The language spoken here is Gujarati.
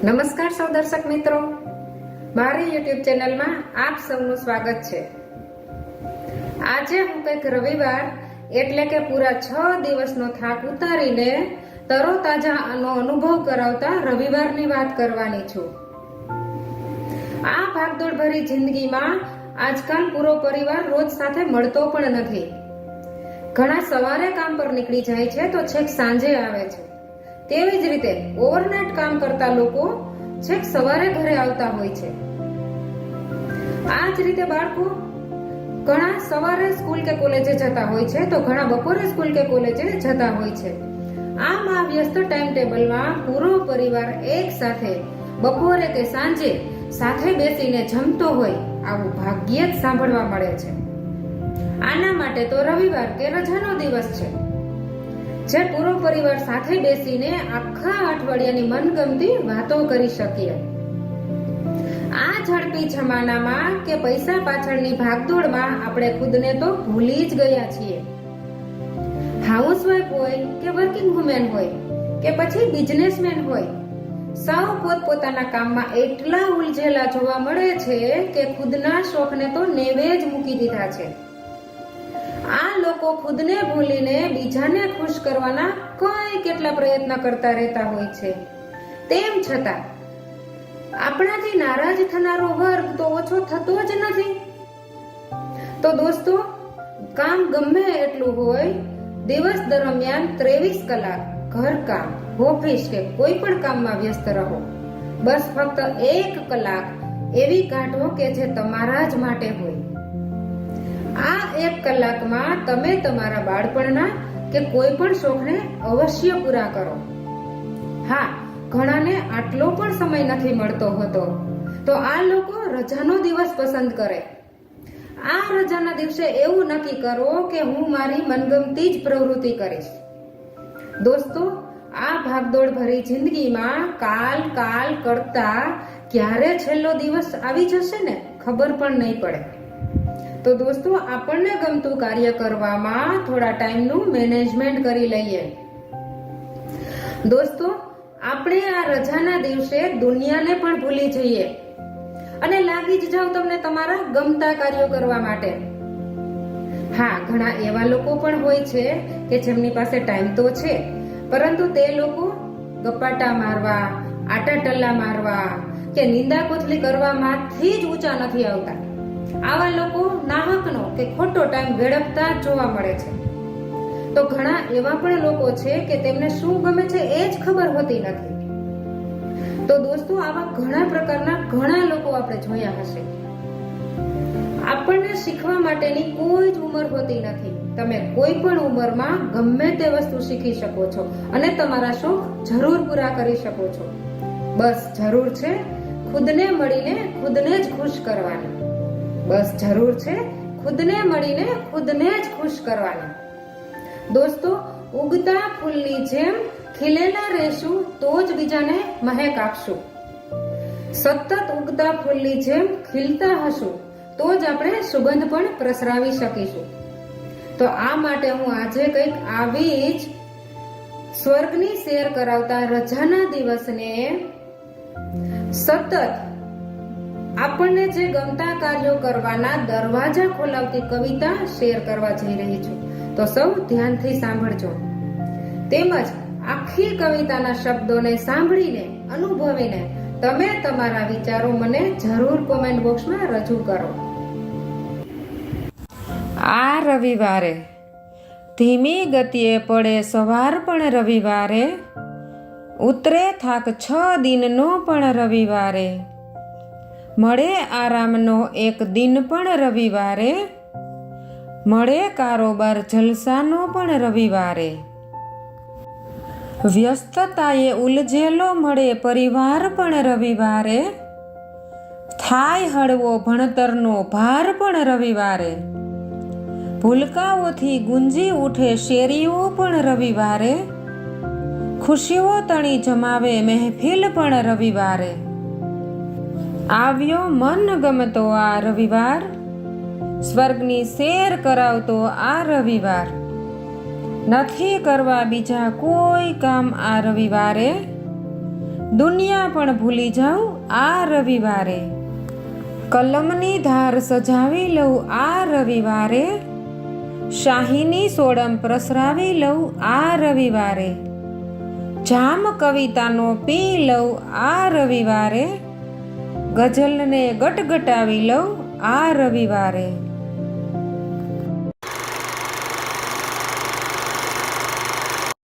નમસ્કાર સૌ દર્શક મિત્રો, મારી યુટ્યુબ ચેનલમાં આપ સૌનું સ્વાગત છે। આજે હું કંઈક રવિવાર એટલે કે પૂરા 6 દિવસનો થાક ઉતારીને તરોતાજાનો અનુભવ કરાવતા રવિવારની વાત કરવાની છું। આ ભાગદોડ ભરી જિંદગીમાં આજકાલ પૂરો પરિવાર રોજ સાથે મળતો પણ નથી। ઘણા સવારે કામ પર નીકળી જાય છે તો છેક સાંજે આવે છે। તેવી જ રીતે ઓવરનાઇટ કામ કરતા લોકો છેક સવારે ઘરે આવતા હોય છે। આ જ રીતે બાળકો ઘણા સવારે સ્કૂલ કે કોલેજે જતા હોય છે તો ઘણા બપોરે સ્કૂલ કે કોલેજે જતા હોય છે। આમ આ વ્યસ્ત ટાઈમ ટેબલમાં પૂરો પરિવાર એક સાથે બપોરે કે સાંજે સાથે બેસીને જમતો હોય આવું ભાગ્યે જ સાંભળવા મળે છે। આના માટે તો રવિવાર કે રજાનો દિવસ છે, જે પૂરો પરિવાર સાથે બેસીને આખા અઠવાડિયાની મનગમતી વાતો કરી શકીએ। આ ઝડપી જમાનામાં કે પૈસા પાછળની ભાગદોડમાં આપણે ખુદને તો ભૂલી જ ગયા છીએ। હાઉસવાઈફ હોય કે વર્કિંગ વુમેન હોય કે પછી બિઝનેસમેન હોય, સૌ પોતપોતાના કામમાં એટલા ઉલઝેલા જોવા મળે છે કે ખુદના શોખને તો નેવે જ મૂકી દીધા છે। આ લોકો ખુદને ભૂલીને બીજાને ખુશ કરવાના કેટલા પ્રયત્ન કરતા રહેતા હોય છે। તેમ છતાં આપણાથી નારાજ થનારો વર્ગ તો ઓછો થતો જ નથી। તો દોસ્તો, કામ ગમે એટલું હોય, દિવસ દરમિયાન 23 કલાક ઘરકામ, ઓફિસ કે કોઈ પણ કામમાં વ્યસ્ત રહો। બસ ફક્ત 1 કલાક એવી કાઢો કે જે તમારા જ માટે હોય। આ 1 કલાકમાં તમે તમારા બાળપણના કે કોઈ પણ શોખને અવશ્ય પૂરા કરો। હા, ઘણાને આટલો પણ સમય નથી મળતો હોતો, તો આ લોકો રજાનો દિવસ પસંદ કરે। આ રજાના દિવસે એવું નક્કી કરો કે હું મારી મનગમતી જ પ્રવૃત્તિ કરીશ। દોસ્તો, આ ભાગદોડ ભરી જિંદગીમાં કાલ કરતા ક્યારે છેલ્લો દિવસ આવી જશે ને ખબર પણ નહીં પડે। તો દોસ્તો, આપણને ગમતું કાર્ય કરવામાં થોડા ટાઈમનું મેનેજમેન્ટ કરી લઈએ। દોસ્તો, આપણે આ રજાના દિવસે દુનિયાને પણ ભૂલી જઈએ અને લાગી જ જાવ તમને તમારા ગમતા કાર્યો કરવા માટે। હા, ઘણા એવા લોકો પણ હોય છે કે જેમની પાસે ટાઈમ તો છે, પરંતુ તે લોકો ગપાટા મારવા, આટા ટલ્લા મારવા કે નિંદા કોથળી કરવામાંથી જ ઊંચા નથી આવતા। આવા લોકો નાહકનો કે ખોટો ટાઈમ વેડફતા જોવા મળે છે। તો ઘણા એવા પણ લોકો છે કે તેમને શું ગમે છે એ જ ખબર હોતી નથી। તો દોસ્તો, આવા ઘણા પ્રકારના ઘણા લોકો આપણે જોયા હશે। આપણને શીખવા માટેની કોઈ જ ઉંમર હોતી નથી। તમે કોઈ પણ ઉંમરમાં ગમે તે વસ્તુ શીખી શકો છો અને તમારા શોખ જરૂર પૂરા કરી શકો છો। બસ જરૂર છે ખુદને મળીને ખુદને જ ખુશ કરવાની। બસ જરૂર છે ખુદને મળીને ખુદને જ ખુશ કરવાની। દોસ્તો, ઉગતા ફૂલની જેમ ખીલેલા રહેશું તો જ બીજાને મહેક આપશું। સતત ઉગતા ફૂલની જેમ ખીલતા હશું તો જ આપણે સુગંધ પણ પ્રસરાવી શકીશું। તો આ માટે હું આજે કંઈક આવી જ સ્વર્ગની શેર કરાવતા રજાના દિવસને સતત આપણને જે ગમતા કાર્યો કરવાના દરવાજા ખોલાવતી કવિતા શેર કરવા જઈ રહી છું। તો સૌ ધ્યાનથી સાંભળજો, તેમજ આખી કવિતાના શબ્દોને સાંભળીને અનુભવીને તમે તમારા વિચારો મને જરૂર કોમેન્ટ બોક્સમાં રજૂ કરો। આ રવિવારે ધીમી ગતિએ પડે સવાર પણ રવિવારે, ઉતરે થાક 6 દિનનો પણ રવિવારે, મળે આરામનો એક દિન પણ રવિવારે, મળે કારોબાર જલસાનો પણ રવિવારે, વ્યસ્તતાએ ઉલઝેલો મળે પરિવાર પણ રવિવારે, થાય હળવો ભણતરનો ભાર પણ રવિવારે, ભૂલકાઓથી ગુંજી ઉઠે શેરીઓ પણ રવિવારે, ખુશીઓ તણી જમાવે મહેફિલ પણ રવિવારે, આવ્યો મન ગમતો આ રવિવાર, સ્વર્ગની શેર કરાવતો આ રવિવાર, નથી કરવા બીજા કોઈ કામ આ રવિવારે, દુનિયા પણ ભૂલી જાઉં આ રવિવારે, કલમની ધાર સજાવી લઉં આ રવિવારે, શાહીની સોડમ પ્રસરાવી લઉં આ રવિવારે, જામ કવિતાનો પી લઉં આ રવિવારે, ગઝલને ગટગટાવી લઉં આ રવિવારે.